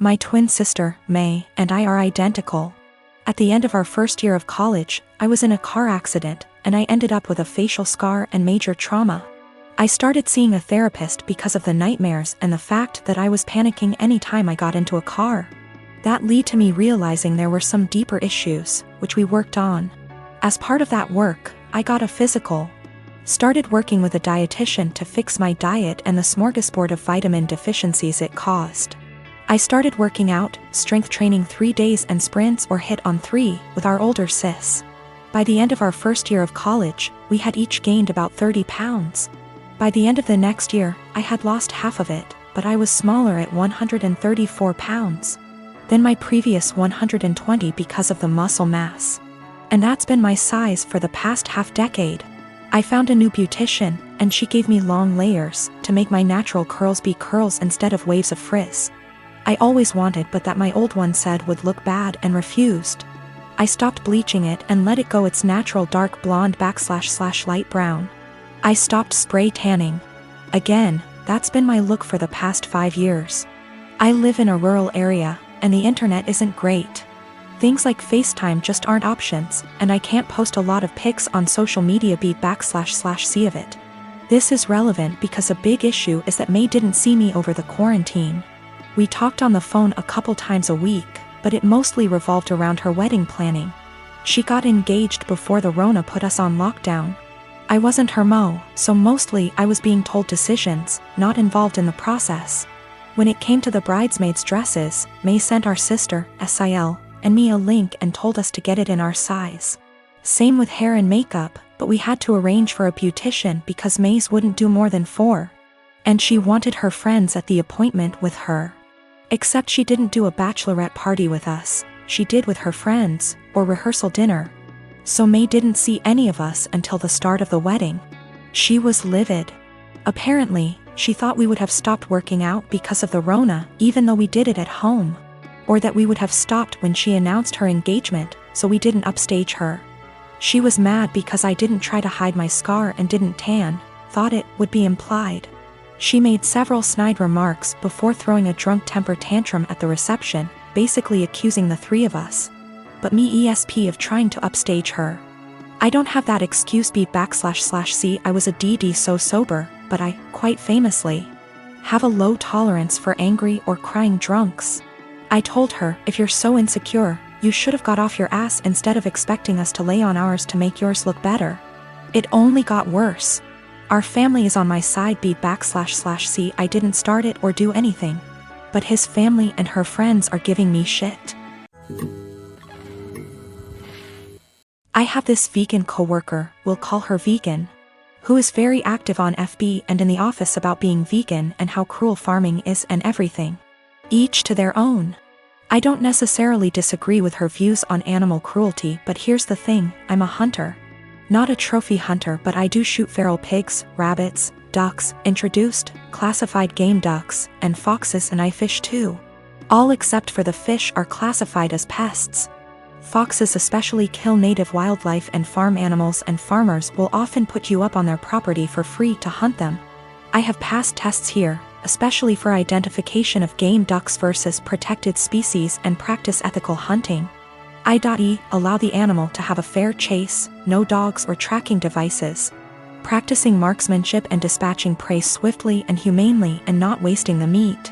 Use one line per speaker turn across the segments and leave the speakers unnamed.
My twin sister, May, and I are identical. At the end of our first year of college, I was in a car accident, and I ended up with a facial scar and major trauma. I started seeing a therapist because of the nightmares and the fact that I was panicking anytime I got into a car. That led to me realizing there were some deeper issues, which we worked on. As part of that work, I got a physical. Started working with a dietitian to fix my diet and the smorgasbord of vitamin deficiencies it caused. I started working out, strength training 3 days and sprints or hit on 3 with our older sis. By the end of our first year of college, we had each gained about 30 pounds. By the end of the next year, I had lost half of it, but I was smaller at 134 pounds than my previous 120 because of the muscle mass. And that's been my size for the past half-decade. I found a new beautician, and she gave me long layers to make my natural curls be curls instead of waves of frizz. I always wanted but that my old one said would look bad and refused. I stopped bleaching it and let it go its natural dark blonde / light brown. I stopped spray tanning. Again, that's been my look for the past 5 years. I live in a rural area, and the internet isn't great. Things like FaceTime just aren't options, and I can't post a lot of pics on social media /see of it. This is relevant because a big issue is that May didn't see me over the quarantine. We talked on the phone a couple times a week, but it mostly revolved around her wedding planning. She got engaged before the Rona put us on lockdown. I wasn't her mo, so mostly I was being told decisions, not involved in the process. When it came to the bridesmaids' dresses, May sent our sister, SIL, and me a link and told us to get it in our size. Same with hair and makeup, but we had to arrange for a beautician because May's wouldn't do more than 4. And she wanted her friends at the appointment with her. Except she didn't do a bachelorette party with us, she did with her friends, or rehearsal dinner. So May didn't see any of us until the start of the wedding. She was livid. Apparently, she thought we would have stopped working out because of the Rona, even though we did it at home. Or that we would have stopped when she announced her engagement, so we didn't upstage her. She was mad because I didn't try to hide my scar and didn't tan, thought it would be implied. She made several snide remarks before throwing a drunk temper tantrum at the reception, basically accusing the 3 of us. But me ESP of trying to upstage her. I don't have that excuse /C I was a DD so sober, but I, quite famously, have a low tolerance for angry or crying drunks. I told her, if you're so insecure, you should have got off your ass instead of expecting us to lay on ours to make yours look better. It only got worse. Our family is on my side /C I didn't start it or do anything. But his family and her friends are giving me shit. I have this vegan coworker, we'll call her Vegan, who is very active on FB and in the office about being vegan and how cruel farming is and everything. Each to their own. I don't necessarily disagree with her views on animal cruelty, but here's the thing, I'm a hunter. Not a trophy hunter, but I do shoot feral pigs, rabbits, ducks, introduced, classified game ducks, and foxes, and I fish too. All except for the fish are classified as pests. Foxes especially kill native wildlife and farm animals, and farmers will often put you up on their property for free to hunt them. I have passed tests here, especially for identification of game ducks versus protected species and practice ethical hunting. Allow the animal to have a fair chase, no dogs or tracking devices. Practicing marksmanship and dispatching prey swiftly and humanely and not wasting the meat.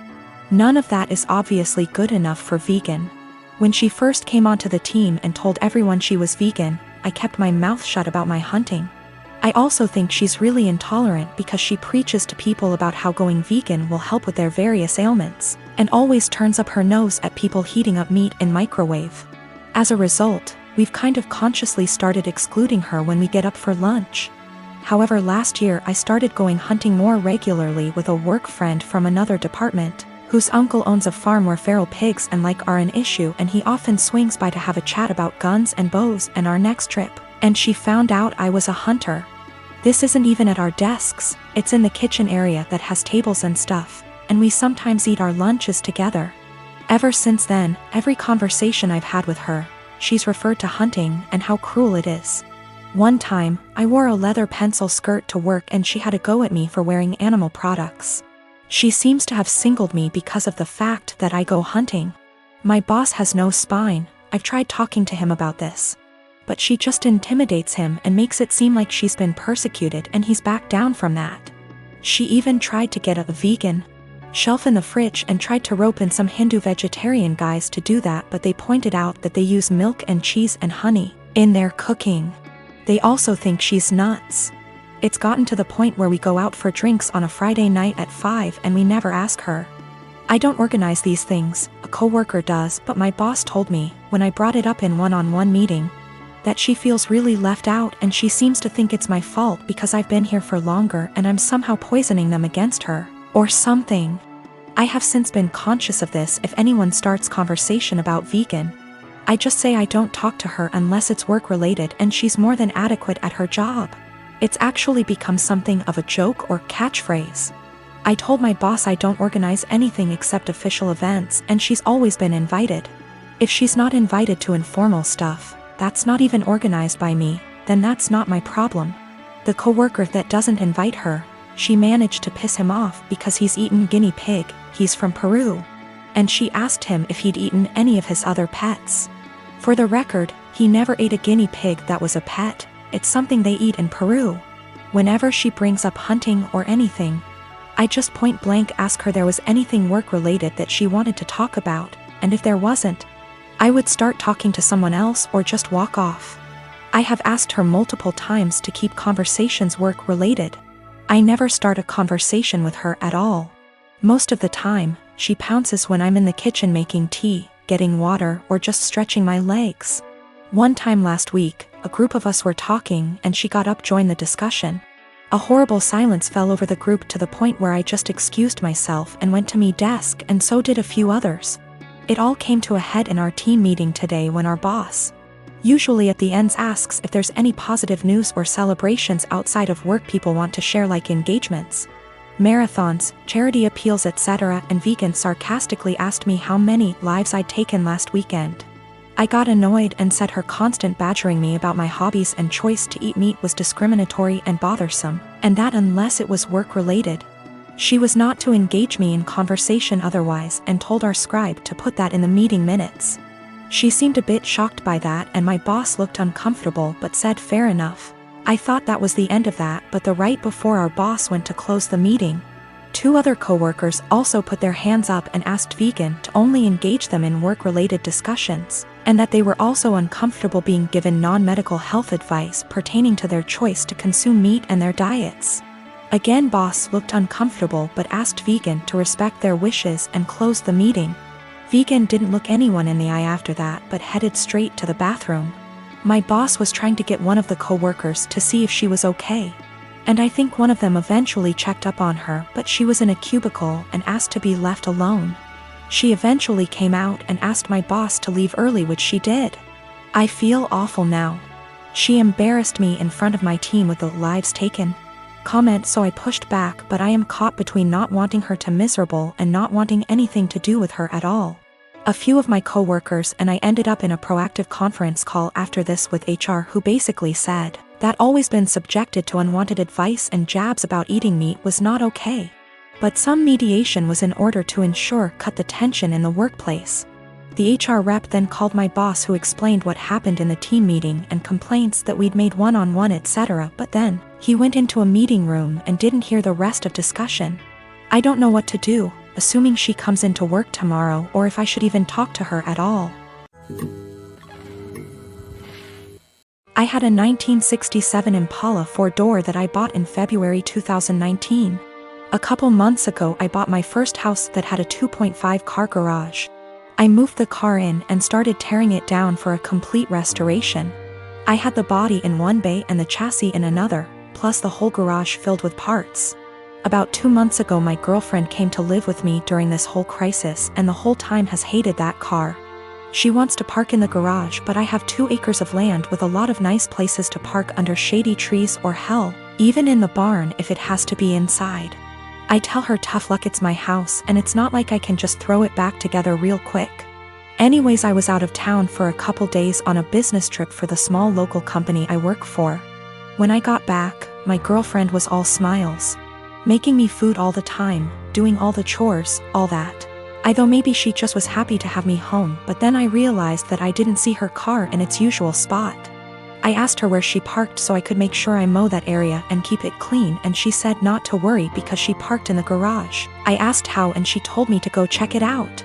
None of that is obviously good enough for Vegan. When she first came onto the team and told everyone she was vegan, I kept my mouth shut about my hunting. I also think she's really intolerant because she preaches to people about how going vegan will help with their various ailments, and always turns up her nose at people heating up meat in microwave. As a result, we've kind of consciously started excluding her when we get up for lunch. However, last year I started going hunting more regularly with a work friend from another department, whose uncle owns a farm where feral pigs and like are an issue, and he often swings by to have a chat about guns and bows and our next trip. And she found out I was a hunter. This isn't even at our desks, it's in the kitchen area that has tables and stuff, and we sometimes eat our lunches together. Ever since then, every conversation I've had with her, she's referred to hunting and how cruel it is. One time, I wore a leather pencil skirt to work and she had a go at me for wearing animal products. She seems to have singled me because of the fact that I go hunting. My boss has no spine. I've tried talking to him about this, but she just intimidates him and makes it seem like she's been persecuted, and he's backed down from that. She even tried to get a vegan shelf in the fridge and tried to rope in some Hindu vegetarian guys to do that, but they pointed out that they use milk and cheese and honey in their cooking. They also think she's nuts. It's gotten to the point where we go out for drinks on a Friday night at 5 and we never ask her. I don't organize these things, a coworker does, but my boss told me, when I brought it up in one-on-one meeting, that she feels really left out and she seems to think it's my fault because I've been here for longer and I'm somehow poisoning them against her, or something. I have since been conscious of this. If anyone starts conversation about vegan, I just say I don't talk to her unless it's work-related, and she's more than adequate at her job. It's actually become something of a joke or catchphrase. I told my boss I don't organize anything except official events, and she's always been invited. If she's not invited to informal stuff, that's not even organized by me, then that's not my problem. The coworker that doesn't invite her, she managed to piss him off because he's eaten guinea pig. He's from Peru. And she asked him if he'd eaten any of his other pets. For the record, he never ate a guinea pig that was a pet. It's something they eat in Peru. Whenever she brings up hunting or anything, I just point blank ask her there was anything work-related that she wanted to talk about, and if there wasn't, I would start talking to someone else or just walk off. I have asked her multiple times to keep conversations work-related. I never start a conversation with her at all. Most of the time, she pounces when I'm in the kitchen making tea, getting water, or just stretching my legs. One time last week, a group of us were talking and she got up to join the discussion. A horrible silence fell over the group to the point where I just excused myself and went to my desk, and so did a few others. It all came to a head in our team meeting today when our boss, usually at the ends, asks if there's any positive news or celebrations outside of work people want to share, like engagements, marathons, charity appeals, etc., and vegan sarcastically asked me how many lives I'd taken last weekend. I got annoyed and said her constant badgering me about my hobbies and choice to eat meat was discriminatory and bothersome, and that unless it was work-related, she was not to engage me in conversation otherwise, and told our scribe to put that in the meeting minutes. She seemed a bit shocked by that, and my boss looked uncomfortable but said fair enough. I thought that was the end of that, but the right before our boss went to close the meeting, 2 other coworkers also put their hands up and asked vegan to only engage them in work-related discussions, and that they were also uncomfortable being given non-medical health advice pertaining to their choice to consume meat and their diets. Again, boss looked uncomfortable but asked vegan to respect their wishes and closed the meeting. Vegan didn't look anyone in the eye after that but headed straight to the bathroom. My boss was trying to get one of the coworkers to see if she was okay, and I think one of them eventually checked up on her, but she was in a cubicle and asked to be left alone. She eventually came out and asked my boss to leave early, which she did. I feel awful now. She embarrassed me in front of my team with the lives taken comment, so I pushed back, but I am caught between not wanting her to miserable and not wanting anything to do with her at all. A few of my coworkers and I ended up in a proactive conference call after this with HR, who basically said that always been subjected to unwanted advice and jabs about eating meat was not okay. But some mediation was in order to ensure cut the tension in the workplace. The HR rep then called my boss, who explained what happened in the team meeting and complaints that we'd made one-on-one, etc., but then he went into a meeting room and didn't hear the rest of discussion. I don't know what to do, assuming she comes into work tomorrow, or if I should even talk to her at all. I had a 1967 Impala 4-door that I bought in February 2019. A couple months ago I bought my first house that had a 2.5 car garage. I moved the car in and started tearing it down for a complete restoration. I had the body in one bay and the chassis in another, plus the whole garage filled with parts. About 2 months ago my girlfriend came to live with me during this whole crisis, and the whole time has hated that car. She wants to park in the garage, but I have 2 acres of land with a lot of nice places to park under shady trees, or hell, even in the barn if it has to be inside. I tell her tough luck, it's my house and it's not like I can just throw it back together real quick. Anyways, I was out of town for a couple days on a business trip for the small local company I work for. When I got back, my girlfriend was all smiles, making me food all the time, doing all the chores, all that. I thought maybe she just was happy to have me home, but then I realized that I didn't see her car in its usual spot. I asked her where she parked so I could make sure I mow that area and keep it clean, and she said not to worry because she parked in the garage. I asked how and she told me to go check it out.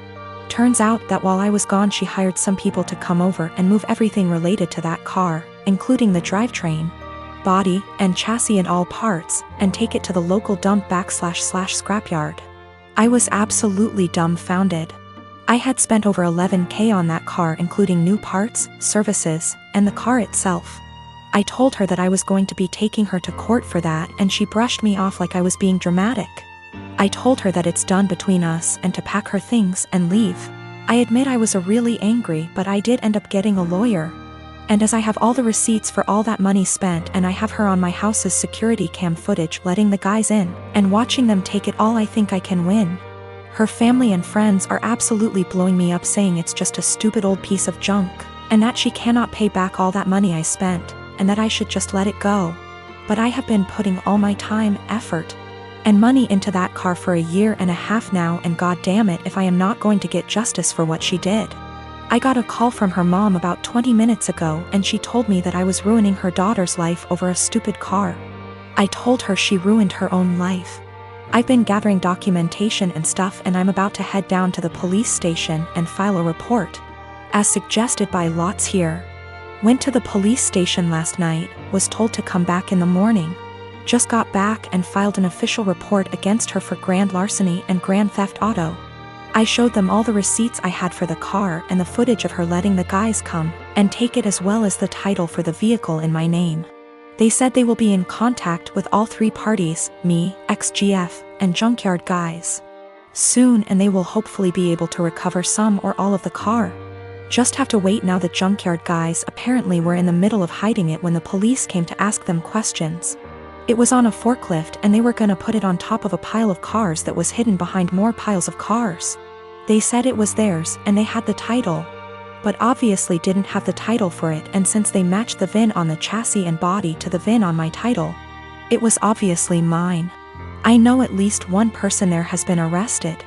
Turns out that while I was gone she hired some people to come over and move everything related to that car, including the drivetrain, body, and chassis and all parts, and take it to the local dump / scrapyard. I was absolutely dumbfounded. I had spent over $11,000 on that car including new parts, services, and the car itself. I told her that I was going to be taking her to court for that and she brushed me off like I was being dramatic. I told her that it's done between us and to pack her things and leave. I admit I was really angry, but I did end up getting a lawyer. And as I have all the receipts for all that money spent and I have her on my house's security cam footage letting the guys in and watching them take it all, I think I can win. Her family and friends are absolutely blowing me up saying it's just a stupid old piece of junk, and that she cannot pay back all that money I spent, and that I should just let it go. But I have been putting all my time, effort, and money into that car for 1.5 years now, and god damn it if I am not going to get justice for what she did. I got a call from her mom about 20 minutes ago and she told me that I was ruining her daughter's life over a stupid car. I told her she ruined her own life. I've been gathering documentation and stuff and I'm about to head down to the police station and file a report, as suggested by Lots here. Went to the police station last night, was told to come back in the morning. Just got back and filed an official report against her for grand larceny and grand theft auto. I showed them all the receipts I had for the car and the footage of her letting the guys come and take it, as well as the title for the vehicle in my name. They said they will be in contact with all 3 parties, me, XGF, and junkyard guys, soon, and they will hopefully be able to recover some or all of the car. Just have to wait now. The junkyard guys apparently were in the middle of hiding it when the police came to ask them questions. It was on a forklift and they were gonna put it on top of a pile of cars that was hidden behind more piles of cars. They said it was theirs and they had the title, but obviously didn't have the title for it, and since they matched the VIN on the chassis and body to the VIN on my title, it was obviously mine. I know at least one person there has been arrested.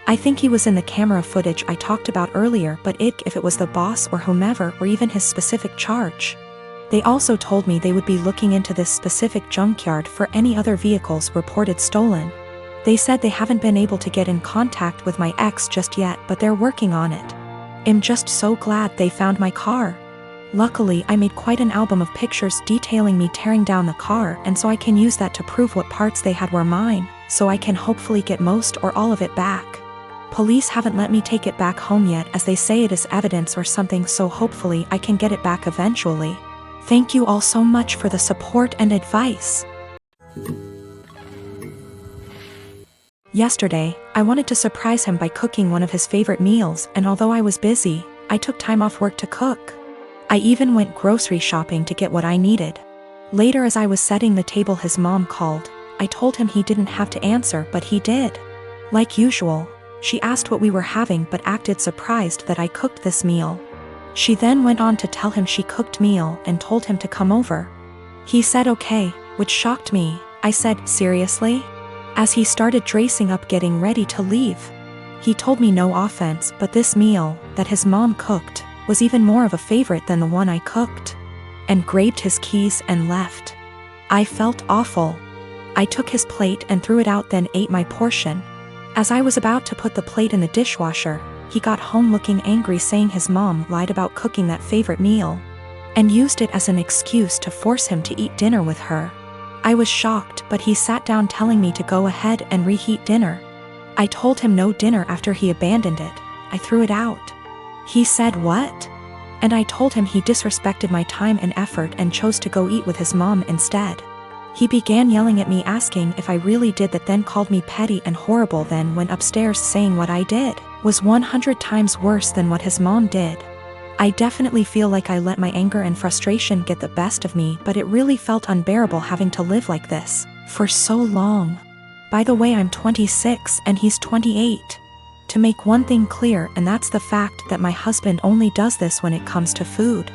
I think he was in the camera footage I talked about earlier, but if it was the boss or whomever or even his specific charge. They also told me they would be looking into this specific junkyard for any other vehicles reported stolen. They said they haven't been able to get in contact with my ex just yet, but they're working on it. I'm just so glad they found my car. Luckily, I made quite an album of pictures detailing me tearing down the car, and so I can use that to prove what parts they had were mine, so I can hopefully get most or all of it back. Police haven't let me take it back home yet, as they say it is evidence or something, so hopefully I can get it back eventually. Thank you all so much for the support and advice. Yesterday, I wanted to surprise him by cooking one of his favorite meals, and although I was busy, I took time off work to cook. I even went grocery shopping to get what I needed. Later, as I was setting the table, his mom called. I told him he didn't have to answer, but he did. Like usual, she asked what we were having but acted surprised that I cooked this meal. She then went on to tell him she cooked meal and told him to come over. He said okay, which shocked me. I said, seriously? As he started dressing up getting ready to leave. He told me no offense, but this meal that his mom cooked was even more of a favorite than the one I cooked, and grabbed his keys and left. I felt awful. I took his plate and threw it out, then ate my portion. As I was about to put the plate in the dishwasher, he got home looking angry, saying his mom lied about cooking that favorite meal and used it as an excuse to force him to eat dinner with her. I was shocked, but he sat down telling me to go ahead and reheat dinner. I told him no dinner after he abandoned it. I threw it out. He said what? And I told him he disrespected my time and effort and chose to go eat with his mom instead. He began yelling at me, asking if I really did that, then called me petty and horrible, then went upstairs saying what I did was 100 times worse than what his mom did. I definitely feel like I let my anger and frustration get the best of me, but it really felt unbearable having to live like this for so long. By the way, I'm 26 and he's 28. To make one thing clear, and that's the fact that my husband only does this when it comes to food.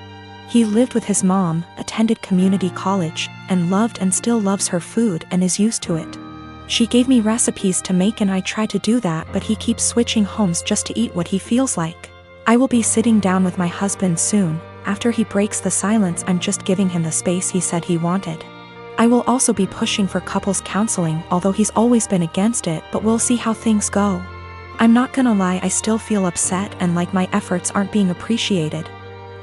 He lived with his mom, attended community college, and loved and still loves her food and is used to it. She gave me recipes to make and I try to do that, but he keeps switching homes just to eat what he feels like. I will be sitting down with my husband soon. After he breaks the silence, I'm just giving him the space he said he wanted. I will also be pushing for couples counseling, although he's always been against it, but we'll see how things go. I'm not gonna lie, I still feel upset and like my efforts aren't being appreciated.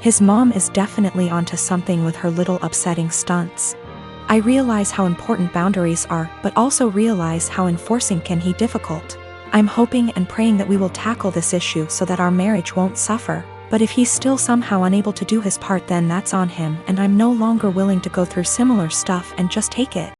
His mom is definitely onto something with her little upsetting stunts. I realize how important boundaries are, but also realize how enforcing can be difficult. I'm hoping and praying that we will tackle this issue so that our marriage won't suffer. But if he's still somehow unable to do his part, then that's on him, and I'm no longer willing to go through similar stuff and just take it.